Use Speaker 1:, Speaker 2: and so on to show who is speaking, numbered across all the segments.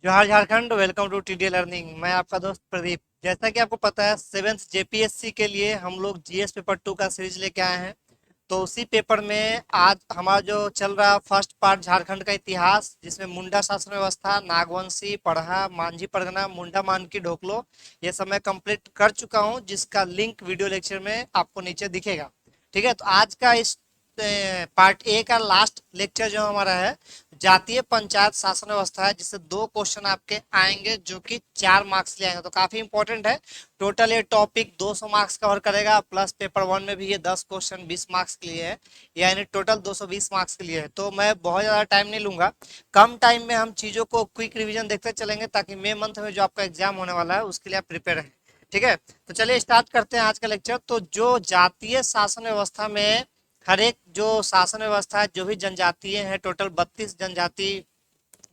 Speaker 1: जोहार Jharkhand, welcome to TD learning. मैं आपका दोस्त प्रदीप। जैसा कि आपको पता है, सेवेंथ जेपीएससी के लिए हम लोग जीएस पेपर 2 का सीरीज लेके आए हैं। तो उसी पेपर में आज हमारा जो चल रहा फर्स्ट पार्ट झारखंड का इतिहास, जिसमें मुंडा शासन व्यवस्था, नागवंशी, पढ़ा, मांझी परगना, मुंडा मानकी, ढोकलो, ये सब मैं कंप्लीट कर चुका हूँ, जिसका लिंक वीडियो लेक्चर में आपको नीचे दिखेगा। ठीक है, तो आज का इस पार्ट ए का लास्ट लेक्चर जो हमारा है, जातीय पंचायत शासन व्यवस्था है, जिससे दो क्वेश्चन आपके आएंगे जो कि 4 मार्क्स ले आएंगे। तो काफी इंपॉर्टेंट है। टोटल ये टॉपिक 200 मार्क्स कवर करेगा, प्लस पेपर 1 में भी ये 10 क्वेश्चन 20 मार्क्स के लिए है, यानी टोटल 220 मार्क्स के लिए है। तो मैं बहुत ज्यादा टाइम नहीं लूंगा, कम टाइम में हम चीजों को क्विक रिविजन देखते चलेंगे, ताकि मई मंथ में जो आपका एग्जाम होने वाला है उसके लिए आप प्रिपेयर हैं। ठीक है, तो चलिए स्टार्ट करते हैं आज का लेक्चर। तो जो जातीय शासन व्यवस्था में हर एक जो शासन व्यवस्था है, जो भी जनजातीय है, टोटल 32 जनजाति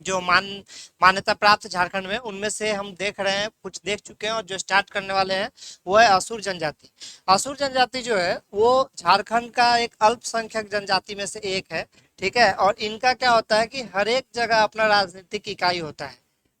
Speaker 1: जो मान्यता प्राप्त झारखंड में, उनमें से हम देख रहे हैं, कुछ देख चुके हैं और जो स्टार्ट करने वाले हैं वो है असुर जनजाति। असुर जनजाति जो है वो झारखंड का एक अल्पसंख्यक जनजाति में से एक है। ठीक है, और इनका क्या होता है कि हर एक जगह अपना राजनीतिक इकाई होता है।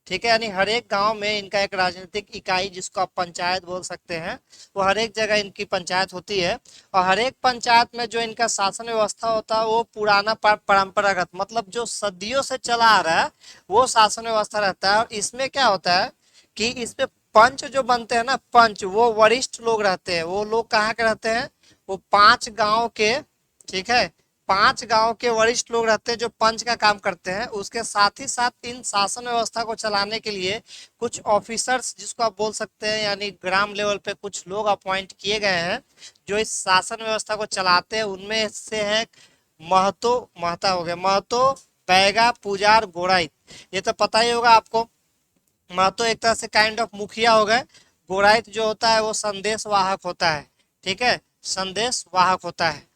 Speaker 1: ठीक है, यानी हर एक गांव में इनका एक राजनीतिक इकाई, जिसको आप पंचायत बोल सकते हैं, वो हर एक जगह इनकी पंचायत होती है। और हर एक पंचायत में जो इनका शासन व्यवस्था होता है वो पुराना परंपरागत, मतलब जो सदियों से चला आ रहा है, वो शासन व्यवस्था रहता है। और इसमें क्या होता है कि इसमें पंच जो बनते हैं ना, पंच, वो वरिष्ठ लोग रहते हैं। वो लोग कहाँ के रहते हैं? वो 5 गांव के, ठीक है, 5 गांव के वरिष्ठ लोग रहते हैं जो पंच का काम करते हैं। उसके साथ ही साथ इन शासन व्यवस्था को चलाने के लिए कुछ ऑफिसर्स, जिसको आप बोल सकते हैं, यानी ग्राम लेवल पे कुछ लोग अपॉइंट किए गए हैं जो इस शासन व्यवस्था को चलाते हैं। उनमें से है महतो, महता हो गया, महतो, बैगा, पुजार, गोड़ाई। ये तो पता ही होगा आपको। महतो एक तरह से काइंड ऑफ मुखिया हो गए। गोड़ाइत जो होता है वो संदेश वाहक होता है। ठीक है, संदेश वाहक होता है।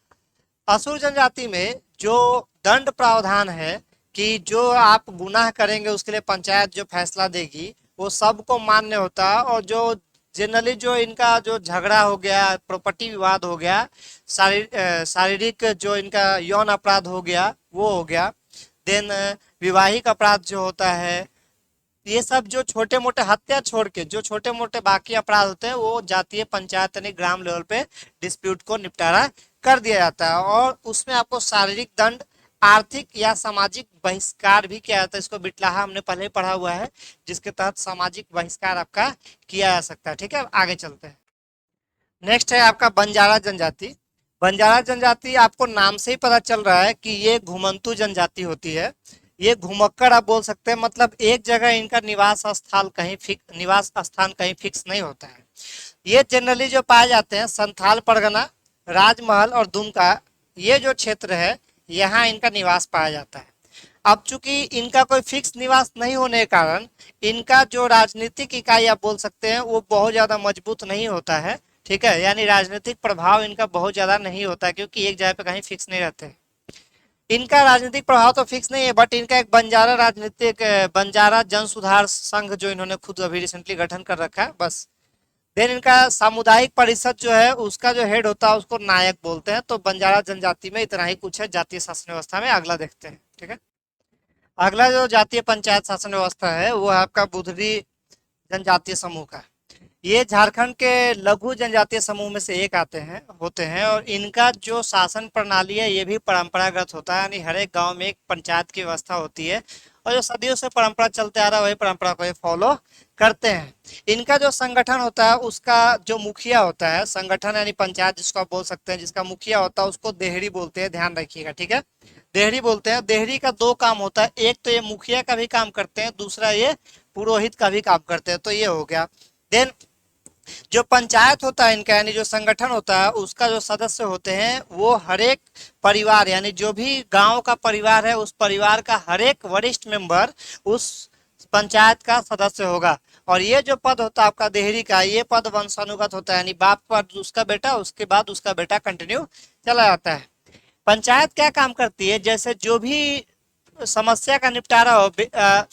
Speaker 1: असुर जनजाति में जो दंड प्रावधान है कि जो आप गुनाह करेंगे उसके लिए पंचायत जो फैसला देगी, वो सबको मान्य होता है। और जो जनरली जो इनका जो झगड़ा हो गया, प्रॉपर्टी विवाद हो गया, शारीरिक जो इनका यौन अपराध हो गया, वो हो गया। देन विवाहिक अपराध जो होता है, ये सब जो छोटे मोटे हत्या छोड़ के जो छोटे मोटे बाकी अपराध होते हैं, वो जातीय पंचायत यानी ग्राम लेवल पे डिस्प्यूट को निपटारा कर दिया जाता है। और उसमें आपको शारीरिक दंड, आर्थिक या सामाजिक बहिष्कार भी किया जाता है। इसको बिटलाहा हमने पहले ही पढ़ा हुआ है, जिसके तहत सामाजिक बहिष्कार आपका किया जा सकता है। ठीक है, आगे चलते हैं। नेक्स्ट है आपका बंजारा जनजाति। बंजारा जनजाति आपको नाम से ही पता चल रहा है कि ये घुमंतू जनजाति होती है। ये घुमक्कड़ आप बोल सकते हैं, मतलब एक जगह इनका निवास स्थान कहीं फिक्स नहीं होता है। ये जनरली जो पाए जाते हैं संथाल परगना, राजमहल और दुमका, ये जो क्षेत्र है, यहाँ इनका निवास पाया जाता है। अब चूंकि इनका कोई फिक्स निवास नहीं होने के कारण इनका जो राजनीतिक इकाई आप बोल सकते हैं वो बहुत ज्यादा मजबूत नहीं होता है। ठीक है, यानी राजनीतिक प्रभाव इनका बहुत ज्यादा नहीं होता है, क्योंकि एक जगह पे कहीं फिक्स नहीं रहते। इनका राजनीतिक प्रभाव तो फिक्स नहीं है, बट इनका एक बंजारा जन सुधार संघ जो इन्होंने खुद अभी रिसेंटली गठन कर रखा है, बस। देन इनका सामुदायिक परिषद जो है, उसका जो हेड होता है उसको नायक बोलते हैं। तो बंजारा जनजाति में इतना ही कुछ है जातीय शासन व्यवस्था में। अगला देखते हैं। ठीक है, अगला जो जातीय पंचायत शासन व्यवस्था है वो है आपका बुधरी जनजातीय समूह का। ये झारखंड के लघु जनजातीय समूह में से एक होते हैं। और इनका जो शासन प्रणाली है ये भी परंपरागत होता है, यानी हर एक गांव में एक पंचायत की व्यवस्था होती है। और जो सदियों से परंपरा चलते आ रहा है वही परंपरा को ये फॉलो करते हैं। इनका जो संगठन होता है, उसका जो मुखिया होता है, संगठन यानी पंचायत जिसको आप बोल सकते हैं, जिसका मुखिया होता है उसको देहरी बोलते हैं, ध्यान रखिएगा। ठीक है, देहरी बोलते हैं। देहरी का 2 काम होता है, एक तो ये मुखिया का भी काम करते हैं, दूसरा ये पुरोहित का भी काम करते हैं। तो ये हो गया। देन जो पंचायत होता है इनका, यानी जो संगठन होता है, उसका जो सदस्य होते हैं वो हर एक परिवार, यानी जो भी गांव का परिवार है, उस परिवार का हर एक वरिष्ठ मेंबर उस पंचायत का सदस्य होगा। और ये जो पद होता है आपका देहरी का, ये पद वंशानुगत होता है, यानी बाप पर उसका बेटा, उसके बाद उसका बेटा कंटिन्यू चला जाता है। पंचायत क्या काम करती है? जैसे जो भी समस्या का निपटारा हो।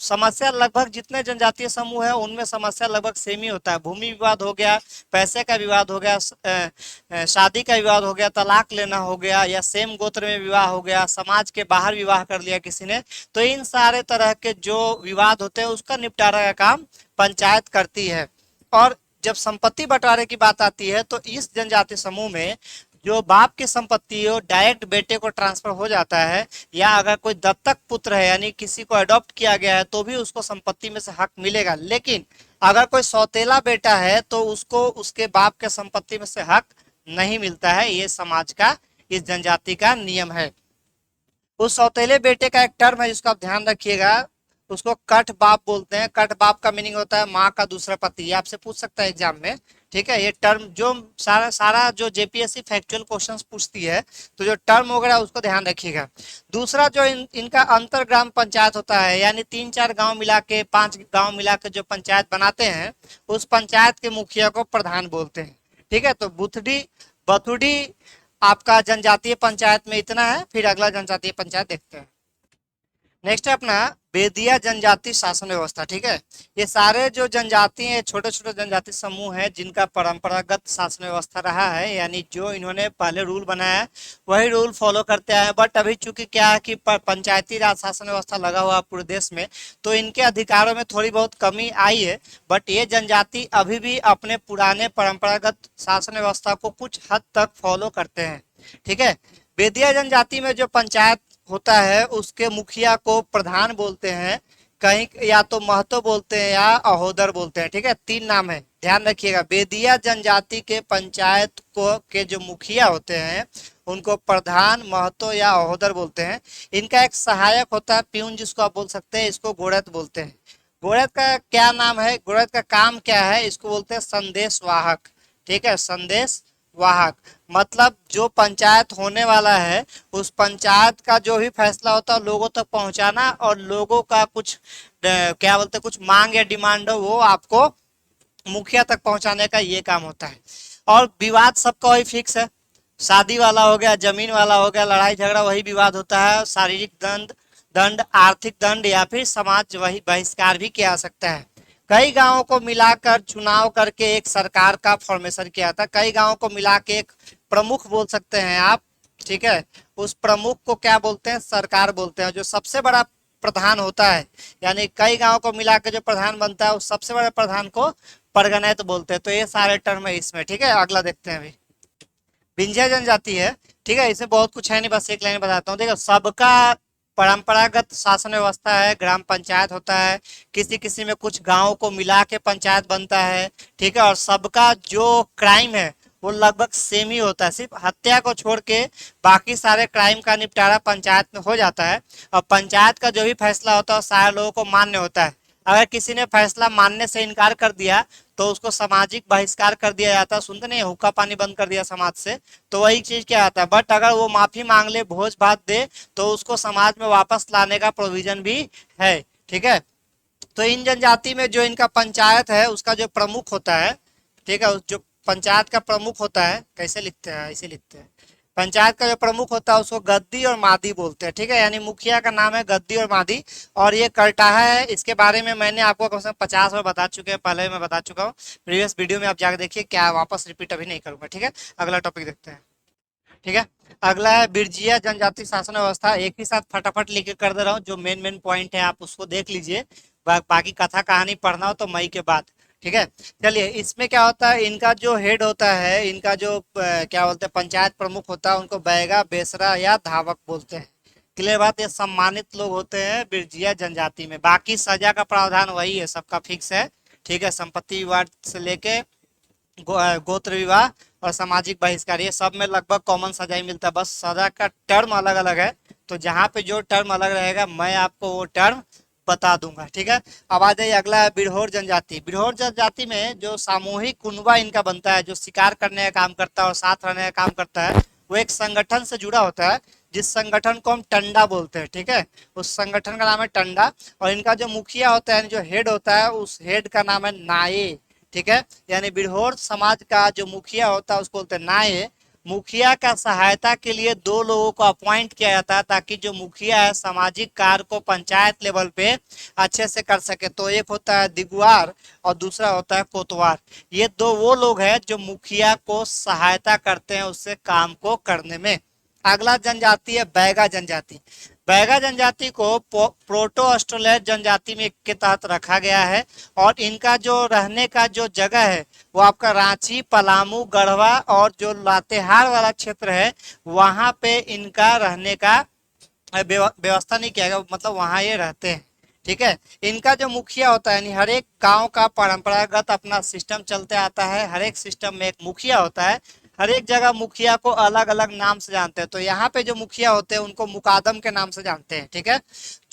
Speaker 1: समस्या लगभग जितने जनजातीय समूह है उनमें समस्या लगभग सेम ही होता है। भूमि विवाद हो गया, पैसे का विवाद हो गया, शादी का विवाद हो गया, तलाक लेना हो गया, या सेम गोत्र में विवाह हो गया, समाज के बाहर विवाह कर लिया किसी ने, तो इन सारे तरह के जो विवाद होते हैं उसका निपटारा का काम पंचायत करती है। और जब संपत्ति बंटवारे की बात आती है तो इस जनजाति समूह में जो बाप की संपत्ति हो डायरेक्ट बेटे को ट्रांसफर हो जाता है, या अगर कोई दत्तक पुत्र है यानी किसी को अडॉप्ट किया गया है तो भी उसको संपत्ति में से हक मिलेगा। लेकिन अगर कोई सौतेला बेटा है तो उसको उसके बाप के संपत्ति में से हक नहीं मिलता है। ये समाज का, इस जनजाति का नियम है। उस सौतेले बेटे का एक टर्म है जिसको आप ध्यान रखिएगा, उसको कट बाप बोलते हैं। कट बाप का मीनिंग होता है माँ का दूसरा पति। ये आपसे पूछ सकता है एग्जाम में, ठीक है। ये टर्म जो सारा सारा जो जेपीएससी फैक्चुअल क्वेश्चंस पूछती है, तो जो टर्म वगैरह उसको ध्यान रखिएगा। दूसरा जो इनका अंतर ग्राम पंचायत होता है, यानी 3-4 गांव मिला के, 5 गांव मिला के जो पंचायत बनाते हैं, उस पंचायत के मुखिया को प्रधान बोलते हैं, ठीक है। तो बथुडी आपका जनजातीय पंचायत में इतना है। फिर अगला जनजातीय पंचायत देखते हैं। नेक्स्ट है अपना बेदिया जनजाति शासन व्यवस्था, ठीक है। ये सारे जो जनजाति हैं, छोटे छोटे जनजाति समूह हैं जिनका परंपरागत शासन व्यवस्था रहा है, यानी जो इन्होंने पहले रूल बनाया है वही रूल फॉलो करते आए हैं। बट अभी चूंकि क्या है कि पंचायती राज शासन व्यवस्था लगा हुआ पूरे देश में, तो इनके अधिकारों में थोड़ी बहुत कमी आई है। बट ये जनजाति अभी भी अपने पुराने परंपरागत शासन व्यवस्था को कुछ हद तक फॉलो करते हैं, ठीक है। बेदिया जनजाति में जो पंचायत होता है उसके मुखिया को प्रधान बोलते हैं, कहीं या तो महतो बोलते हैं या अहोदर बोलते हैं, ठीक है। 3 नाम है, ध्यान रखिएगा। बेदिया जनजाति के पंचायत को के जो मुखिया होते हैं उनको प्रधान, महतो या अहोदर बोलते हैं। इनका एक सहायक होता है प्यून, जिसको आप बोल सकते हैं, इसको गोड़त बोलते हैं। गोड़त का क्या नाम है, गोड़त का काम क्या है, इसको बोलते हैं संदेश वाहक, ठीक है। संदेश वाहक मतलब जो पंचायत होने वाला है उस पंचायत का जो भी फैसला होता है लोगों तक पहुंचाना, और लोगों का कुछ क्या बोलते हैं, कुछ मांग या डिमांड हो वो आपको मुखिया तक पहुंचाने का ये काम होता है। और विवाद सबका वही फिक्स है, शादी वाला हो गया, जमीन वाला हो गया, लड़ाई झगड़ा वही विवाद होता है। शारीरिक दंड, आर्थिक दंड या फिर समाज वही बहिष्कार भी किया जा सकता है। कई गांवों को मिलाकर चुनाव करके एक सरकार का फॉर्मेशन किया था। कई गांवों को मिला के एक प्रमुख बोल सकते हैं आप, ठीक है। उस प्रमुख को क्या बोलते हैं, सरकार बोलते हैं। जो सबसे बड़ा प्रधान होता है, यानी कई गांवों को मिला के जो प्रधान बनता है उस सबसे बड़े प्रधान को परगनैत बोलते हैं। तो ये सारे टर्म है इसमें, ठीक है। अगला देखते हैं अभी। विंध्य जनजाति है, ठीक है। इसमें बहुत कुछ है नहीं, बस एक लाइन बताता हूँ। देखो, सबका परंपरागत शासन व्यवस्था है, ग्राम पंचायत होता है, किसी किसी में कुछ गांव को मिला के पंचायत बनता है, ठीक है। और सबका जो क्राइम है वो लगभग सेम ही होता है, सिर्फ हत्या को छोड़ के बाकी सारे क्राइम का निपटारा पंचायत में हो जाता है। और पंचायत का जो भी फैसला होता है सारे लोगों को मान्य होता है। अगर किसी ने फैसला मानने से इनकार कर दिया तो उसको सामाजिक बहिष्कार कर दिया जाता है। सुनते नहीं, हुक्का पानी बंद कर दिया समाज से, तो वही चीज क्या आता है। बट अगर वो माफी मांग ले, भोज भात दे, तो उसको समाज में वापस लाने का प्रोविजन भी है, ठीक है। तो इन जनजाति में जो इनका पंचायत है उसका जो प्रमुख होता है, ठीक है, जो पंचायत का प्रमुख होता है, कैसे लिखते हैं, ऐसे लिखते हैं। पंचायत का जो प्रमुख होता है उसको गद्दी और मादी बोलते हैं, ठीक है। यानी मुखिया का नाम है गद्दी और मादी। और ये करटाहा है, इसके बारे में मैंने आपको कम से कम 50 बार बता चुके हैं, पहले मैं बता चुका हूँ प्रीवियस वीडियो में, आप जाकर देखिए, क्या वापस रिपीट अभी नहीं करूंगा, ठीक है। अगला टॉपिक देखते हैं, ठीक है। अगला है बिरजिया जनजाति शासन व्यवस्था। एक ही साथ फटाफट लिख कर दे रहा हूँ, जो मेन मेन पॉइंट है आप उसको देख लीजिए। बाकी कथा कहानी पढ़ना हो तो मई के बाद, ठीक है। चलिए, इसमें क्या होता है, इनका जो हेड होता है, इनका जो क्या बोलते हैं पंचायत प्रमुख होता है, उनको बैगा, बेसरा या धावक बोलते हैं। क्लियर बात। ये सम्मानित लोग होते हैं बिरजिया जनजाति में। बाकी सजा का प्रावधान वही है, सबका फिक्स है, ठीक है। संपत्ति विवाद से लेके गोत्र विवाह और सामाजिक बहिष्कार, ये सब में लगभग कॉमन सजा ही मिलता है, बस सजा का टर्म अलग अलग है। तो जहाँ पे जो टर्म अलग रहेगा मैं आपको वो टर्म बता दूंगा, ठीक है। अब आ जाइए, अगला है बिरहोर जनजाति। बिरहोर जनजाति में जो सामूहिक कुनबा इनका बनता है, जो शिकार करने का काम करता है और साथ रहने का काम करता है, वो एक संगठन से जुड़ा होता है, जिस संगठन को हम टंडा बोलते हैं, ठीक है। उस संगठन का नाम है टंडा। और इनका जो मुखिया होता है, जो हेड होता है, उस हेड का नाम है नाये, ठीक है। यानी बिरहोर समाज का जो मुखिया होता है उसको बोलते हैं नाये। मुखिया का सहायता के लिए 2 लोगों को अपॉइंट किया जाता है, ताकि जो मुखिया है सामाजिक कार्य को पंचायत लेवल पे अच्छे से कर सके। तो एक होता है दिगवार और दूसरा होता है कोतवार। ये 2 वो लोग हैं जो मुखिया को सहायता करते हैं उससे काम को करने में। अगला जनजाति है बैगा जनजाति। बैगा जनजाति को प्रोटो ऑस्ट्रेलियन जनजाति में के तहत रखा गया है, और इनका जो रहने का जो जगह है वो आपका रांची, पलामू, गढ़वा और जो लातेहार वाला क्षेत्र है वहां पे इनका रहने का व्यवस्था नहीं किया गया, मतलब वहां ये रहते हैं। ठीक है। इनका जो मुखिया होता है, यानी हर एक गांव का परंपरागत अपना सिस्टम चलते आता है, हर एक सिस्टम में एक मुखिया होता है। हर एक जगह मुखिया को अलग अलग नाम से जानते हैं। तो यहाँ पे जो मुखिया होते हैं उनको मुकादम के नाम से जानते हैं। ठीक है।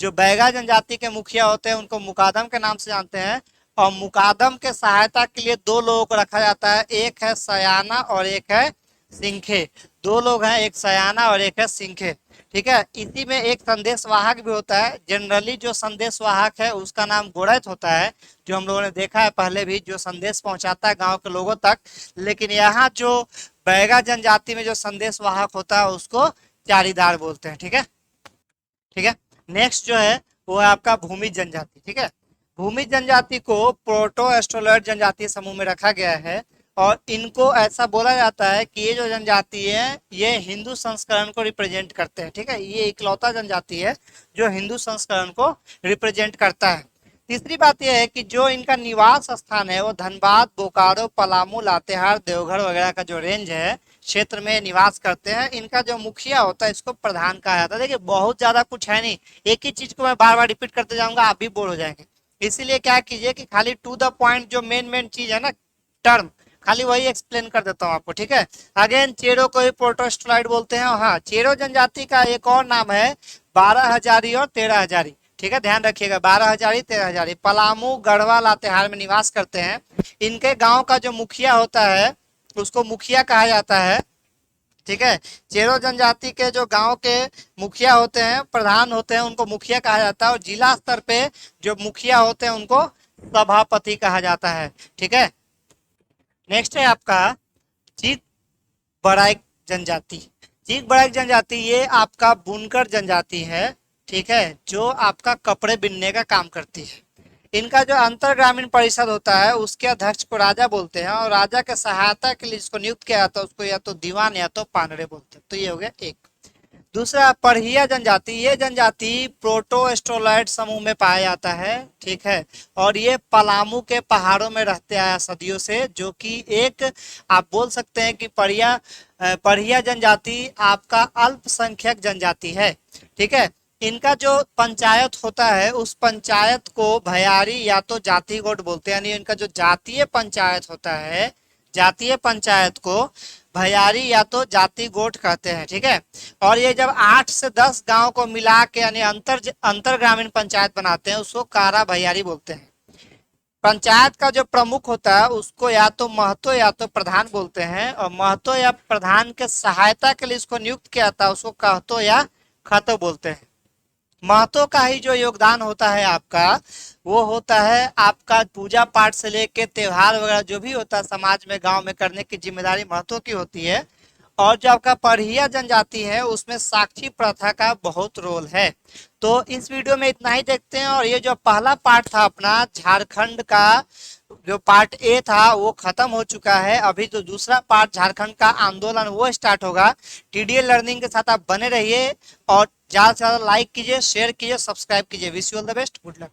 Speaker 1: जो बैगा जनजाति के मुखिया होते हैं उनको मुकादम के नाम से जानते हैं, और मुकादम के सहायता के लिए 2 लोगों को रखा जाता है, एक है सयाना और एक है सिंखे। 2 लोग हैं, एक सयाना और एक है सिंखे। ठीक है। इसी में एक संदेशवाहक भी होता है। जनरली जो संदेशवाहक है उसका नाम गोड़ैत होता है, जो हम लोगों ने देखा है पहले भी, जो संदेश पहुंचाता है गांव के लोगों तक। लेकिन यहाँ जो बैगा जनजाति में जो संदेशवाहक होता है उसको चारीदार बोलते हैं। ठीक है। ठीक है। नेक्स्ट जो है वो है आपका भूमि जनजाति। ठीक है। भूमि जनजाति को प्रोटो एस्ट्रोलॉइड जनजातीय समूह में रखा गया है, और इनको ऐसा बोला जाता है कि ये जो जनजाति है ये हिंदू संस्करण को रिप्रेजेंट करते हैं। ठीक है। ये इकलौता जनजाति है जो हिंदू संस्करण को रिप्रेजेंट करता है। तीसरी बात यह है कि जो इनका निवास स्थान है वो धनबाद, बोकारो, पलामू, लातेहार, देवघर वगैरह का जो रेंज है क्षेत्र में निवास करते हैं। इनका जो मुखिया होता है इसको प्रधान कहा जाता है। देखिए बहुत ज्यादा कुछ है नहीं, एक ही चीज को मैं बार बार रिपीट करते जाऊंगा, आप भी बोर हो जाएंगे। इसीलिए क्या कीजिए कि खाली टू द पॉइंट जो मेन मेन चीज है ना, टर्म, खाली वही एक्सप्लेन कर देता हूँ आपको। ठीक है। अगेन चेरो को ही प्रोटोस्टलाइड बोलते हैं। हाँ, चेरो जनजाति का एक और नाम है 12 हजारी और 13 हजारी। ठीक है, ध्यान रखिएगा, 12 हजारी 13 हजारी पलामू, गढ़वा, लातेहार में निवास करते हैं। इनके गांव का जो मुखिया होता है उसको मुखिया कहा जाता है। ठीक है। चेरो जनजाति के जो गांव के मुखिया होते हैं, प्रधान होते हैं, उनको मुखिया कहा जाता है, और जिला स्तर पे जो मुखिया होते हैं उनको सभापति कहा जाता है। ठीक है। नेक्स्ट है आपका चीक बड़ाइक जनजाति। चीक बड़ाइक जनजाति ये आपका बुनकर जनजाति है। ठीक है। जो आपका कपड़े बिनने का काम करती है। इनका जो अंतर ग्रामीण परिषद होता है उसके अध्यक्ष को राजा बोलते हैं, और राजा के सहायता के लिए जिसको नियुक्त किया जाता है उसको या तो दीवान या तो पानरे बोलते हैं। तो ये हो गया एक। दूसरा परहिया जनजाति। ये जनजाति प्रोटोएस्ट्रोलाइड समूह में पाया जाता है। ठीक है। और ये पलामू के पहाड़ों में रहते आया सदियों से, जो कि एक आप बोल सकते हैं कि परहिया जनजाति आपका अल्पसंख्यक जनजाति है। ठीक है। इनका जो पंचायत होता है उस पंचायत को भयारी या तो जाति गोट बोलते हैं, यानी इनका जो जातीय पंचायत होता है, जातीय पंचायत को भयारी या तो जाति गोट कहते हैं। ठीक है। और ये जब 8 से 10 गांव को मिला के यानी अंतर ग्रामीण पंचायत बनाते हैं उसको कारा भयारी बोलते हैं। पंचायत का जो प्रमुख होता है उसको या तो महतो या तो प्रधान बोलते हैं, और महतो या प्रधान के सहायता के लिए इसको नियुक्त किया जाता है उसको कहतो या खतो बोलते हैं। महतो का ही जो योगदान होता है आपका वो होता है आपका पूजा पाठ से लेके त्योहार वगैरह जो भी होता है समाज में गांव में करने की जिम्मेदारी महतो की होती है। और जो आपका परहिया जनजाति है उसमें साक्षी प्रथा का बहुत रोल है। तो इस वीडियो में इतना ही देखते हैं, और ये जो पहला पार्ट था अपना झारखंड का जो पार्ट ए था वो खत्म हो चुका है। अभी जो दूसरा पार्ट झारखंड का आंदोलन वो स्टार्ट होगा। टीडीएल लर्निंग के साथ आप बने रहिए, और ज्यादा से ज्यादा लाइक कीजिए, शेयर कीजिए, सब्सक्राइब कीजिए। Wish you all the best, good luck.